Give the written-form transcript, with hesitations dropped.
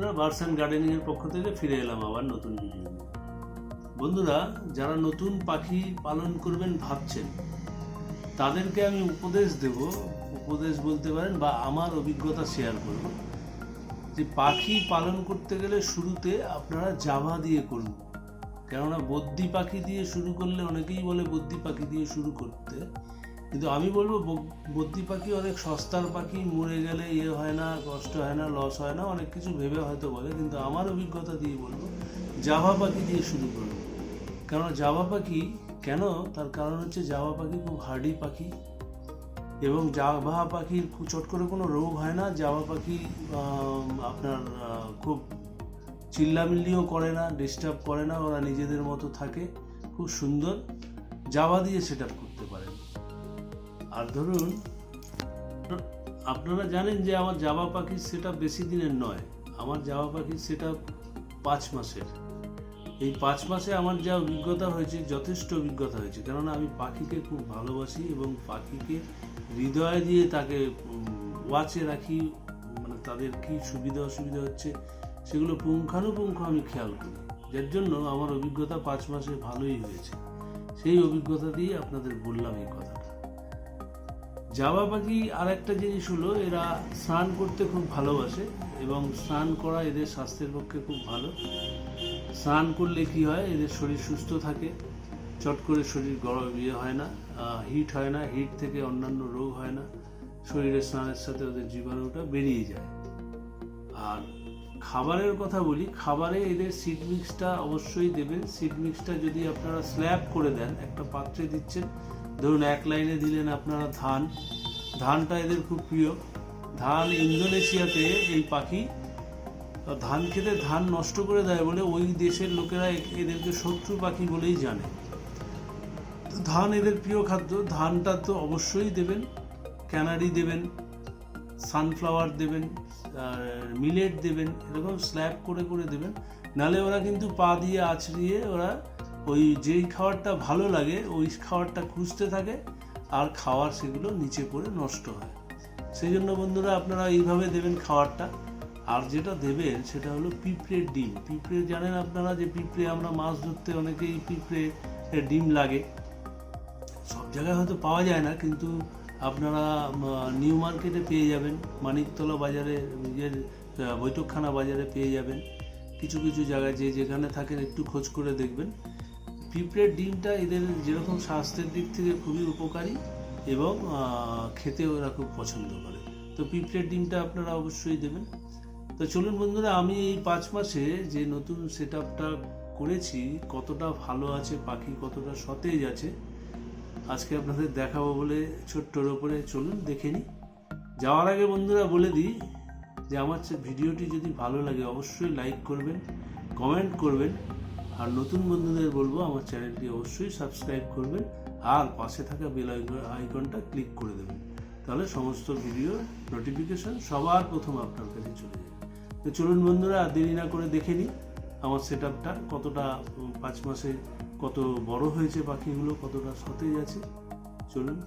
বন্ধুরা, birds and গার্ডেনিংয়ের পক্ষ থেকে ফিরে এলাম আবার নতুন ভিডিও নিয়ে। বন্ধুরা, যারা নতুন পাখি পালন করবেন ভাবছেন, তাদেরকে আমি উপদেশ বলতে পারেন বা আমার অভিজ্ঞতা শেয়ার করব। যে পাখি পালন করতে গেলে শুরুতে আপনারা জাভা দিয়ে করুন। কেননা বদ্যি পাখি দিয়ে শুরু করলে, অনেকেই বলে বদ্যি পাখি দিয়ে শুরু করতে, কিন্তু আমি বলবো বদ্যি পাখি অনেক সস্তার পাখি, মরে গেলে হয় না, কষ্ট হয় না, লস হয় না, অনেক কিছু ভেবে হয়তো বলে, কিন্তু আমার অভিজ্ঞতা দিয়ে বলবো জাভা পাখি দিয়ে শুরু করুন। কারণ জাভা পাখি তার কারণ হচ্ছে জাভা পাখি খুব হার্ডি পাখি, এবং জাভা পাখির চট করে কোনো রোগ হয় না। জাভা পাখি আপনার খুব চিল্লামিল্লিও করে না, ডিস্টার্ব করে না, ওরা নিজেদের মতো থাকে, খুব সুন্দর। জাভা দিয়ে সেট আপ করতে পারেন। আর ধরুন, আপনারা জানেন যে আমার জাভা পাখির সেট আপ বেশি দিনের নয়, আমার জাভা পাখির সেট আপ 5 মাসের। এই 5 মাসে আমার যা অভিজ্ঞতা হয়েছে, যথেষ্ট অভিজ্ঞতা হয়েছে। কেননা আমি পাখিকে খুব ভালোবাসি এবং পাখিকে হৃদয় দিয়ে তাকে ওয়াচে রাখি, মানে তাদের কী সুবিধা অসুবিধা হচ্ছে সেগুলো পুঙ্খানুপুঙ্খ আমি খেয়াল করি, যার জন্য আমার অভিজ্ঞতা 5 মাসে ভালোই হয়েছে। সেই অভিজ্ঞতা দিয়ে আপনাদের বললাম এই কথাটা। জাভা পাখি আর একটা জিনিস হলো, এরা স্নান করতে খুব ভালোবাসে এবং স্নান করা এদের স্বাস্থ্যের পক্ষে খুব ভালো। স্নান করলে কি হয়, এদের শরীর সুস্থ থাকে, চট করে শরীর গরম হয় না, হিট হয় না, হিট থেকে অন্যান্য রোগ হয় না, শরীরের স্নানের সাথে ওদের জীবাণুটা বেরিয়ে যায়। আর খাবারের কথা বলি, খাবারে এদের সিড মিক্সটা অবশ্যই দেবেন। সিড মিক্সটা যদি আপনারা স্ল্যাব করে দেন, একটা পাত্রে দিচ্ছেন, ধরুন 1 লাইনে দিলেন আপনারা ধানটা এদের খুব প্রিয়। ধান, ইন্দোনেশিয়াতে এই পাখি ধান খেতে ধান নষ্ট করে দেয় বলে ওই দেশের লোকেরা এদেরকে শত্রু পাখি বলেই জানে। ধান এদের প্রিয় খাদ্য। ধানটা তো অবশ্যই দেবেন, ক্যানারি দেবেন, সানফ্লাওয়ার দেবেন, মিলেট দেবেন, এরকম স্ল্যাব করে করে দেবেন। নালে ওরা কিন্তু পা দিয়ে আছড়িয়ে ওরা ওই যেই খাবারটা ভালো লাগে ওই খাবারটা খুঁজতে থাকে, আর খাওয়ার সেগুলো নিচে পড়ে নষ্ট হয়। সেই জন্য বন্ধুরা, আপনারা এইভাবে দেবেন খাবারটা। আর যেটা দেবেন সেটা হলো পিঁপড়ের ডিম। পিঁপড়ে জানেন আপনারা যে পিঁপড়ে, আমরা মাছ ধরতে অনেকেই পিঁপড়ে ডিম লাগে। সব জায়গায় হয়তো পাওয়া যায় না, কিন্তু আপনারা নিউ মার্কেটে পেয়ে যাবেন, মানিকতলা বাজারে, নিজের বৈঠকখানা বাজারে পেয়ে যাবেন। কিছু কিছু জায়গায় যেখানে থাকেন একটু খোঁজ করে দেখবেন। পিঁপড়ের ডিমটা এদের যেরকম স্বাস্থ্যের দিক থেকে খুবই উপকারী এবং খেতে ওরা খুব পছন্দ করে। তো পিঁপড়ের ডিমটা আপনারা অবশ্যই দেবেন। তো চলুন বন্ধুরা, আমি এই 5 মাসে যে নতুন সেট আপটা করেছি, কতটা ভালো আছে পাখি, কতটা সতেজ আছে, আজকে আপনাদের দেখাবো বলে ছোট্টর ওপরে চলুন দেখে নিই। যাওয়ার আগে বন্ধুরা বলে দিই যে আমার ভিডিওটি যদি ভালো লাগে অবশ্যই লাইক করবেন, কমেন্ট করবেন, আর নতুন বন্ধুদের বলবো আমার চ্যানেলটি অবশ্যই সাবস্ক্রাইব করবেন, আর পাশে থাকা বেল আইকনটা ক্লিক করে দেবেন। তাহলে সমস্ত ভিডিও নোটিফিকেশন সবার প্রথম আপনার কাছে চলে যাবে। তো চলুন বন্ধুরা, আর দেরি না করে দেখে নিই আমার সেট আপটা কতটা 5 মাসে কত বড় হয়েছে, পাখিগুলো কতটা সতেজ আছে। চলুন।